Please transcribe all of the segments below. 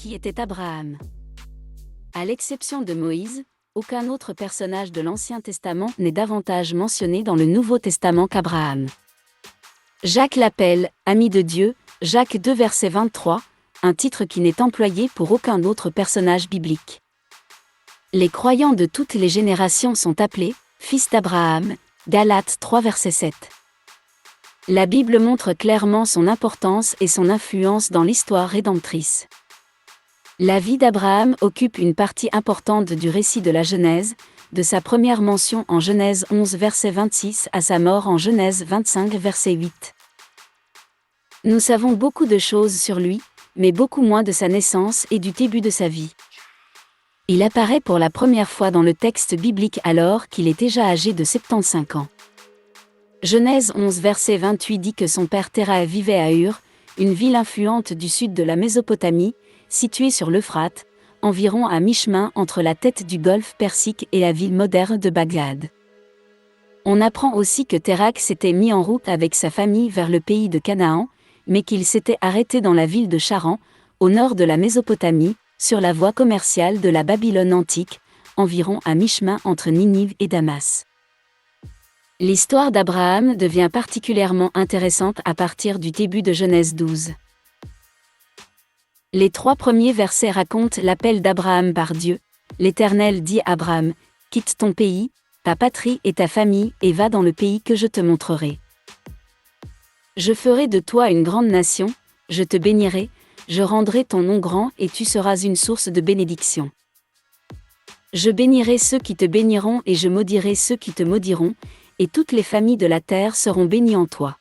Qui était Abraham? À l'exception de Moïse, aucun autre personnage de l'Ancien Testament n'est davantage mentionné dans le Nouveau Testament qu'Abraham. Jacques l'appelle « ami de Dieu », Jacques 2 verset 23, un titre qui n'est employé pour aucun autre personnage biblique. Les croyants de toutes les générations sont appelés « fils d'Abraham », Galates 3 verset 7. La Bible montre clairement son importance et son influence dans l'histoire rédemptrice. La vie d'Abraham occupe une partie importante du récit de la Genèse, de sa première mention en Genèse 11 verset 26 à sa mort en Genèse 25 verset 8. Nous savons beaucoup de choses sur lui, mais beaucoup moins de sa naissance et du début de sa vie. Il apparaît pour la première fois dans le texte biblique alors qu'il est déjà âgé de 75 ans. Genèse 11 verset 28 dit que son père Téra vivait à Ur, une ville influente du sud de la Mésopotamie, située sur l'Euphrate, environ à mi-chemin entre la tête du golfe Persique et la ville moderne de Bagdad. On apprend aussi que Térakh s'était mis en route avec sa famille vers le pays de Canaan, mais qu'il s'était arrêté dans la ville de Charan, au nord de la Mésopotamie, sur la voie commerciale de la Babylone antique, environ à mi-chemin entre Ninive et Damas. L'histoire d'Abraham devient particulièrement intéressante à partir du début de Genèse 12. Les 3 premiers versets racontent l'appel d'Abraham par Dieu. L'Éternel dit à Abraham, « Quitte ton pays, ta patrie et ta famille et va dans le pays que je te montrerai. Je ferai de toi une grande nation, je te bénirai, je rendrai ton nom grand et tu seras une source de bénédiction. Je bénirai ceux qui te béniront et je maudirai ceux qui te maudiront, et toutes les familles de la terre seront bénies en toi. »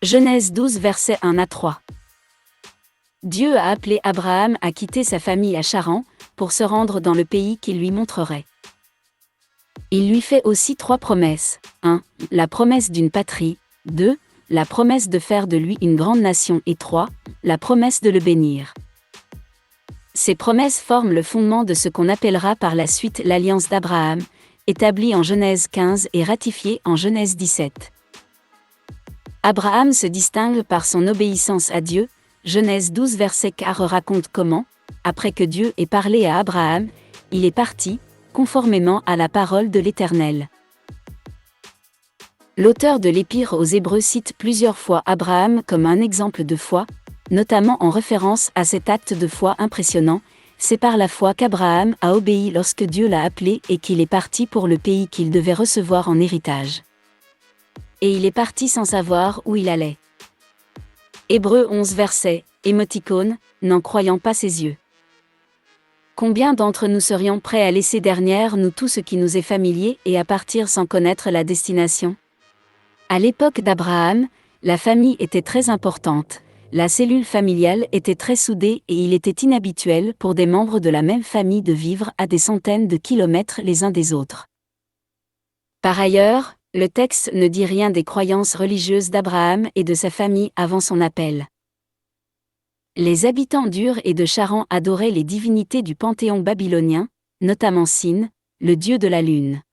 Genèse 12 versets 1 à 3. Dieu a appelé Abraham à quitter sa famille à Charan, pour se rendre dans le pays qu'il lui montrerait. Il lui fait aussi 3 promesses. 1. La promesse d'une patrie. 2. La promesse de faire de lui une grande nation. Et 3. La promesse de le bénir. Ces promesses forment le fondement de ce qu'on appellera par la suite l'alliance d'Abraham, établie en Genèse 15 et ratifiée en Genèse 17. Abraham se distingue par son obéissance à Dieu. Genèse 12 verset 4 raconte comment, après que Dieu ait parlé à Abraham, il est parti, conformément à la parole de l'Éternel. L'auteur de l'Épître aux Hébreux cite plusieurs fois Abraham comme un exemple de foi, notamment en référence à cet acte de foi impressionnant. C'est par la foi qu'Abraham a obéi lorsque Dieu l'a appelé et qu'il est parti pour le pays qu'il devait recevoir en héritage. Et il est parti sans savoir où il allait. Hébreux 11 verset, émoticône, n'en croyant pas ses yeux. Combien d'entre nous serions prêts à laisser derrière nous tout ce qui nous est familier et à partir sans connaître la destination? À l'époque d'Abraham, la famille était très importante, la cellule familiale était très soudée et il était inhabituel pour des membres de la même famille de vivre à des centaines de kilomètres les uns des autres. Par ailleurs, le texte ne dit rien des croyances religieuses d'Abraham et de sa famille avant son appel. Les habitants d'Ur et de Charan adoraient les divinités du panthéon babylonien, notamment Sin, le dieu de la lune.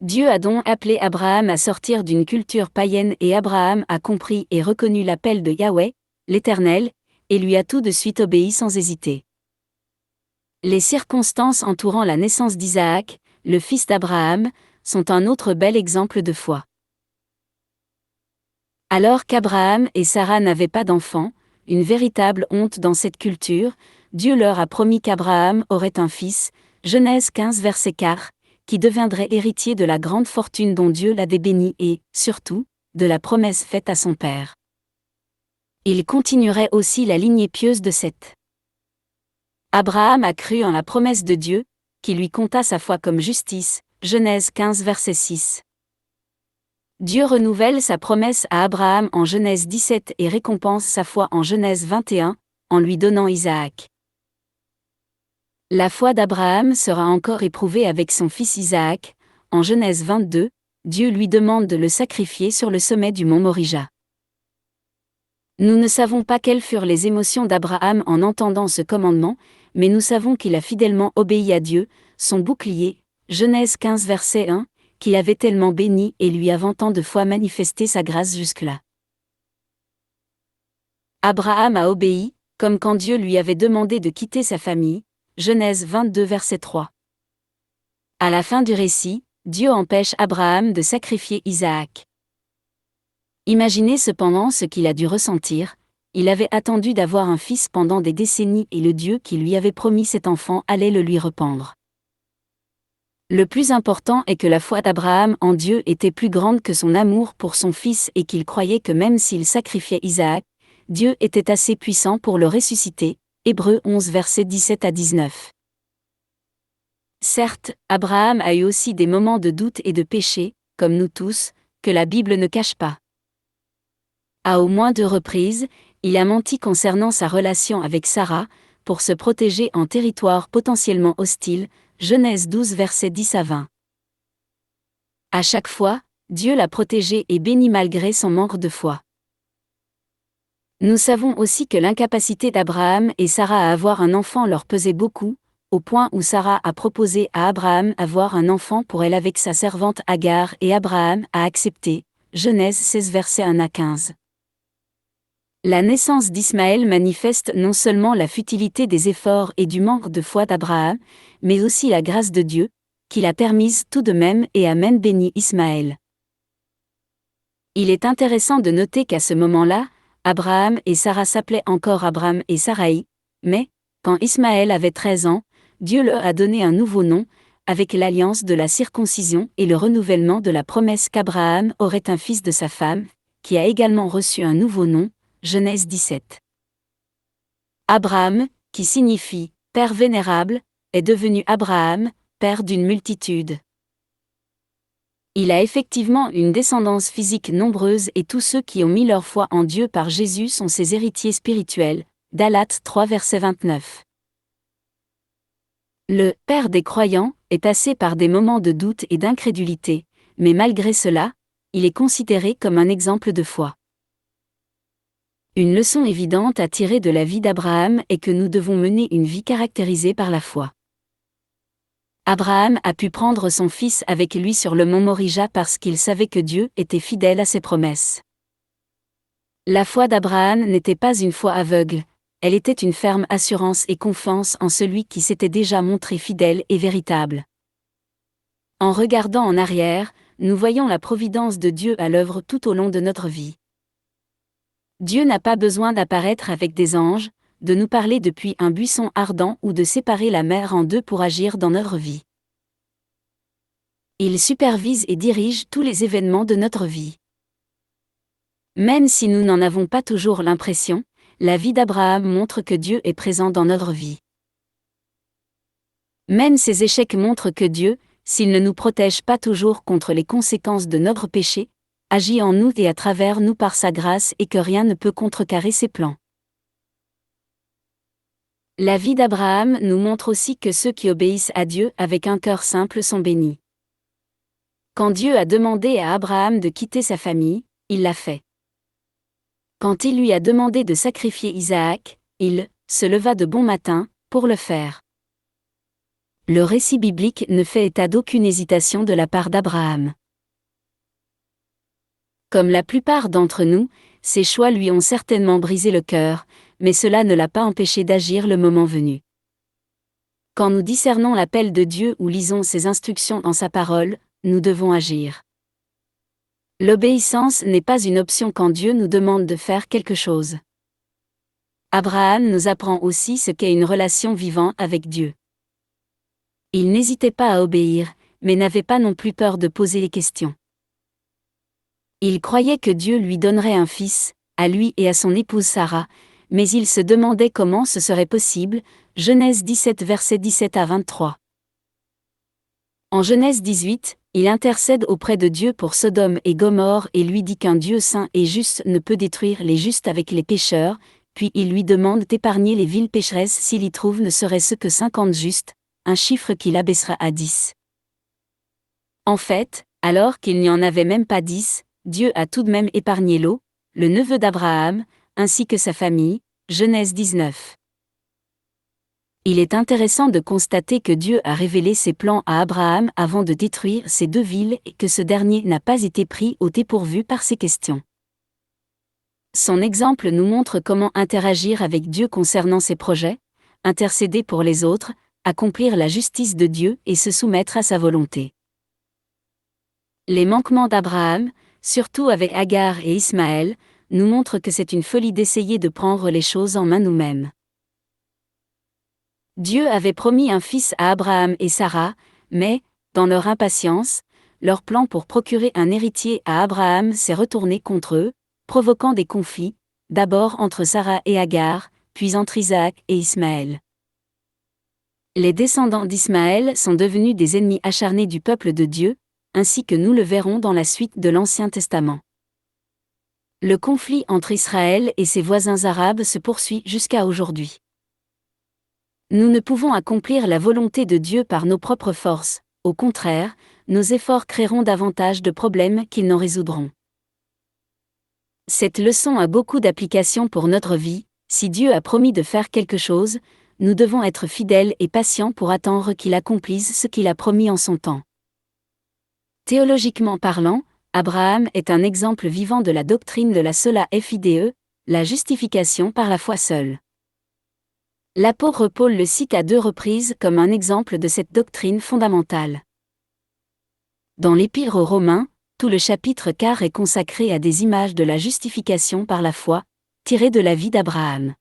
Dieu a donc appelé Abraham à sortir d'une culture païenne et Abraham a compris et reconnu l'appel de Yahweh, l'Éternel, et lui a tout de suite obéi sans hésiter. Les circonstances entourant la naissance d'Isaac, le fils d'Abraham, sont un autre bel exemple de foi. Alors qu'Abraham et Sarah n'avaient pas d'enfants, une véritable honte dans cette culture, Dieu leur a promis qu'Abraham aurait un fils, Genèse 15 verset 4, qui deviendrait héritier de la grande fortune dont Dieu l'avait béni et, surtout, de la promesse faite à son père. Il continuerait aussi la lignée pieuse de Seth. Abraham a cru en la promesse de Dieu, qui lui compta sa foi comme justice, Genèse 15 verset 6. Dieu renouvelle sa promesse à Abraham en Genèse 17 et récompense sa foi en Genèse 21, en lui donnant Isaac. La foi d'Abraham sera encore éprouvée avec son fils Isaac. En Genèse 22, Dieu lui demande de le sacrifier sur le sommet du mont Morija. Nous ne savons pas quelles furent les émotions d'Abraham en entendant ce commandement, mais nous savons qu'il a fidèlement obéi à Dieu, son bouclier, Genèse 15 verset 1, qui avait tellement béni et lui avant tant de fois manifesté sa grâce jusque-là. Abraham a obéi, comme quand Dieu lui avait demandé de quitter sa famille, Genèse 22 verset 3. À la fin du récit, Dieu empêche Abraham de sacrifier Isaac. Imaginez cependant ce qu'il a dû ressentir. Il avait attendu d'avoir un fils pendant des décennies et le Dieu qui lui avait promis cet enfant allait le lui rependre. Le plus important est que la foi d'Abraham en Dieu était plus grande que son amour pour son fils et qu'il croyait que même s'il sacrifiait Isaac, Dieu était assez puissant pour le ressusciter. Hébreux 11 versets 17 à 19. Certes, Abraham a eu aussi des moments de doute et de péché, comme nous tous, que la Bible ne cache pas. À au moins 2 reprises, il a menti concernant sa relation avec Sarah, pour se protéger en territoire potentiellement hostile, Genèse 12 versets 10 à 20. À chaque fois, Dieu l'a protégé et béni malgré son manque de foi. Nous savons aussi que l'incapacité d'Abraham et Sarah à avoir un enfant leur pesait beaucoup, au point où Sarah a proposé à Abraham avoir un enfant pour elle avec sa servante Agar et Abraham a accepté, Genèse 16 versets 1 à 15. La naissance d'Ismaël manifeste non seulement la futilité des efforts et du manque de foi d'Abraham, mais aussi la grâce de Dieu, qui l'a permise tout de même et a même béni Ismaël. Il est intéressant de noter qu'à ce moment-là, Abraham et Sarah s'appelaient encore Abram et Saraï, mais, quand Ismaël avait 13 ans, Dieu leur a donné un nouveau nom, avec l'alliance de la circoncision et le renouvellement de la promesse qu'Abraham aurait un fils de sa femme, qui a également reçu un nouveau nom, Genèse 17. Abraham, qui signifie « Père vénérable », est devenu Abraham, père d'une multitude. Il a effectivement une descendance physique nombreuse et tous ceux qui ont mis leur foi en Dieu par Jésus sont ses héritiers spirituels. Galates 3 verset 29. Le « Père des croyants » est passé par des moments de doute et d'incrédulité, mais malgré cela, il est considéré comme un exemple de foi. Une leçon évidente à tirer de la vie d'Abraham est que nous devons mener une vie caractérisée par la foi. Abraham a pu prendre son fils avec lui sur le mont Morija parce qu'il savait que Dieu était fidèle à ses promesses. La foi d'Abraham n'était pas une foi aveugle, elle était une ferme assurance et confiance en celui qui s'était déjà montré fidèle et véritable. En regardant en arrière, nous voyons la providence de Dieu à l'œuvre tout au long de notre vie. Dieu n'a pas besoin d'apparaître avec des anges, de nous parler depuis un buisson ardent ou de séparer la mer en deux pour agir dans notre vie. Il supervise et dirige tous les événements de notre vie. Même si nous n'en avons pas toujours l'impression, la vie d'Abraham montre que Dieu est présent dans notre vie. Même ses échecs montrent que Dieu, s'il ne nous protège pas toujours contre les conséquences de notre péché, agit en nous et à travers nous par sa grâce et que rien ne peut contrecarrer ses plans. La vie d'Abraham nous montre aussi que ceux qui obéissent à Dieu avec un cœur simple sont bénis. Quand Dieu a demandé à Abraham de quitter sa famille, il l'a fait. Quand il lui a demandé de sacrifier Isaac, il se leva de bon matin pour le faire. Le récit biblique ne fait état d'aucune hésitation de la part d'Abraham. Comme la plupart d'entre nous, ses choix lui ont certainement brisé le cœur, mais cela ne l'a pas empêché d'agir le moment venu. Quand nous discernons l'appel de Dieu ou lisons ses instructions dans sa parole, nous devons agir. L'obéissance n'est pas une option quand Dieu nous demande de faire quelque chose. Abraham nous apprend aussi ce qu'est une relation vivante avec Dieu. Il n'hésitait pas à obéir, mais n'avait pas non plus peur de poser les questions. Il croyait que Dieu lui donnerait un fils, à lui et à son épouse Sarah, mais il se demandait comment ce serait possible, Genèse 17 versets 17 à 23. En Genèse 18, il intercède auprès de Dieu pour Sodome et Gomorrhe et lui dit qu'un Dieu saint et juste ne peut détruire les justes avec les pécheurs, puis il lui demande d'épargner les villes pécheresses s'il y trouve ne serait-ce que 50 justes, un chiffre qu'il abaissera à 10. En fait, alors qu'il n'y en avait même pas 10, Dieu a tout de même épargné Lot, le neveu d'Abraham, ainsi que sa famille, Genèse 19. Il est intéressant de constater que Dieu a révélé ses plans à Abraham avant de détruire ces 2 villes et que ce dernier n'a pas été pris au dépourvu par ces questions. Son exemple nous montre comment interagir avec Dieu concernant ses projets, intercéder pour les autres, accomplir la justice de Dieu et se soumettre à sa volonté. Les manquements d'Abraham, surtout avec Agar et Ismaël, nous montrent que c'est une folie d'essayer de prendre les choses en main nous-mêmes. Dieu avait promis un fils à Abraham et Sarah, mais, dans leur impatience, leur plan pour procurer un héritier à Abraham s'est retourné contre eux, provoquant des conflits, d'abord entre Sarah et Agar, puis entre Isaac et Ismaël. Les descendants d'Ismaël sont devenus des ennemis acharnés du peuple de Dieu, ainsi que nous le verrons dans la suite de l'Ancien Testament. Le conflit entre Israël et ses voisins arabes se poursuit jusqu'à aujourd'hui. Nous ne pouvons accomplir la volonté de Dieu par nos propres forces, au contraire, nos efforts créeront davantage de problèmes qu'ils n'en résoudront. Cette leçon a beaucoup d'applications pour notre vie. Si Dieu a promis de faire quelque chose, nous devons être fidèles et patients pour attendre qu'il accomplisse ce qu'il a promis en son temps. Théologiquement parlant, Abraham est un exemple vivant de la doctrine de la sola fide, la justification par la foi seule. L'apôtre Paul le cite à 2 reprises comme un exemple de cette doctrine fondamentale. Dans l'Épître aux Romains, tout le chapitre 4 est consacré à des images de la justification par la foi, tirées de la vie d'Abraham.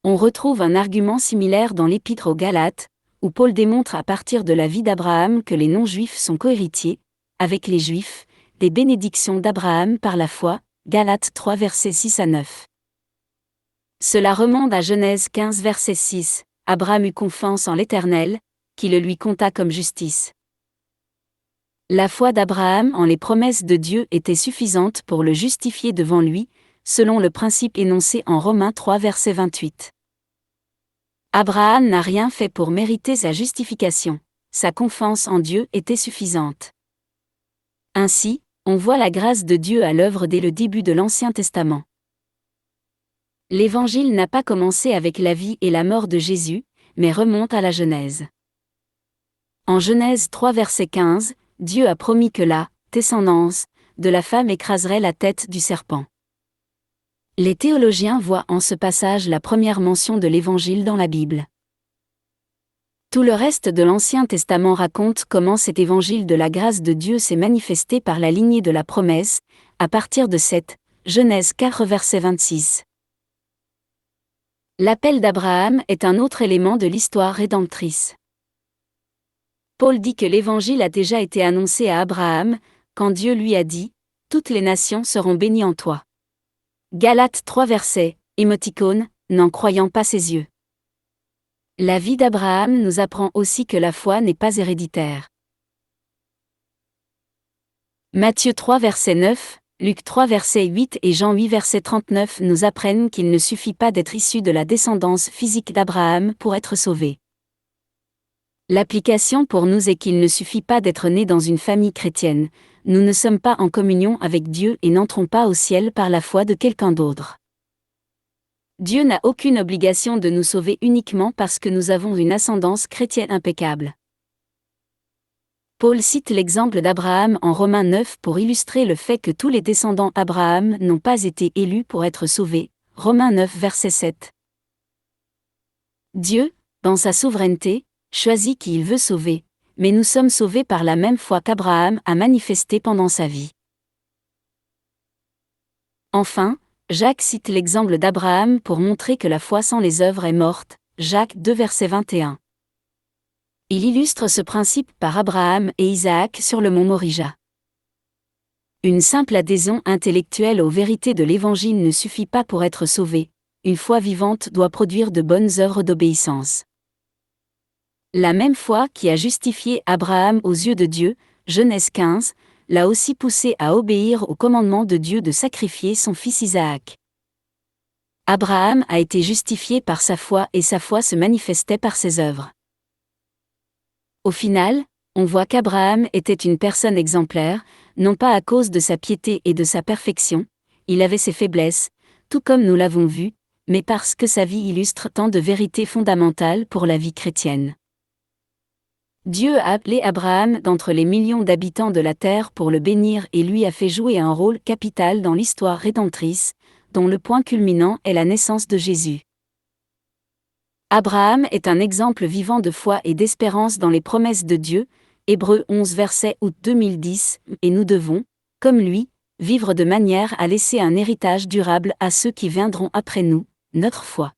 On retrouve un argument similaire dans l'Épître aux Galates, où Paul démontre à partir de la vie d'Abraham que les non-juifs sont cohéritiers, avec les juifs, des bénédictions d'Abraham par la foi, Galates 3 versets 6 à 9. Cela remonte à Genèse 15 verset 6, Abraham eut confiance en l'Éternel, qui le lui compta comme justice. La foi d'Abraham en les promesses de Dieu était suffisante pour le justifier devant lui, selon le principe énoncé en Romains 3 verset 28. Abraham n'a rien fait pour mériter sa justification, sa confiance en Dieu était suffisante. Ainsi, on voit la grâce de Dieu à l'œuvre dès le début de l'Ancien Testament. L'Évangile n'a pas commencé avec la vie et la mort de Jésus, mais remonte à la Genèse. En Genèse 3 verset 15, Dieu a promis que la descendance de la femme écraserait la tête du serpent. Les théologiens voient en ce passage la première mention de l'Évangile dans la Bible. Tout le reste de l'Ancien Testament raconte comment cet Évangile de la grâce de Dieu s'est manifesté par la lignée de la promesse, à partir de cette Genèse 4 verset 26. L'appel d'Abraham est un autre élément de l'histoire rédemptrice. Paul dit que l'Évangile a déjà été annoncé à Abraham, quand Dieu lui a dit « Toutes les nations seront bénies en toi ». Galates 3 versets, émoticône, n'en croyant pas ses yeux. La vie d'Abraham nous apprend aussi que la foi n'est pas héréditaire. Matthieu 3 verset 9, Luc 3 verset 8 et Jean 8 verset 39 nous apprennent qu'il ne suffit pas d'être issu de la descendance physique d'Abraham pour être sauvé. L'application pour nous est qu'il ne suffit pas d'être né dans une famille chrétienne, nous ne sommes pas en communion avec Dieu et n'entrons pas au ciel par la foi de quelqu'un d'autre. Dieu n'a aucune obligation de nous sauver uniquement parce que nous avons une ascendance chrétienne impeccable. Paul cite l'exemple d'Abraham en Romains 9 pour illustrer le fait que tous les descendants d'Abraham n'ont pas été élus pour être sauvés, Romains 9 verset 7. Dieu, dans sa souveraineté, choisit qui il veut sauver, mais nous sommes sauvés par la même foi qu'Abraham a manifestée pendant sa vie. Enfin, Jacques cite l'exemple d'Abraham pour montrer que la foi sans les œuvres est morte, Jacques 2 verset 21. Il illustre ce principe par Abraham et Isaac sur le mont Morija. Une simple adhésion intellectuelle aux vérités de l'Évangile ne suffit pas pour être sauvé, une foi vivante doit produire de bonnes œuvres d'obéissance. La même foi qui a justifié Abraham aux yeux de Dieu, Genèse 15, l'a aussi poussé à obéir au commandement de Dieu de sacrifier son fils Isaac. Abraham a été justifié par sa foi et sa foi se manifestait par ses œuvres. Au final, on voit qu'Abraham était une personne exemplaire, non pas à cause de sa piété et de sa perfection, il avait ses faiblesses, tout comme nous l'avons vu, mais parce que sa vie illustre tant de vérités fondamentales pour la vie chrétienne. Dieu a appelé Abraham d'entre les millions d'habitants de la terre pour le bénir et lui a fait jouer un rôle capital dans l'histoire rédemptrice, dont le point culminant est la naissance de Jésus. Abraham est un exemple vivant de foi et d'espérance dans les promesses de Dieu, Hébreux 11 verset août 2010, et nous devons, comme lui, vivre de manière à laisser un héritage durable à ceux qui viendront après nous, notre foi.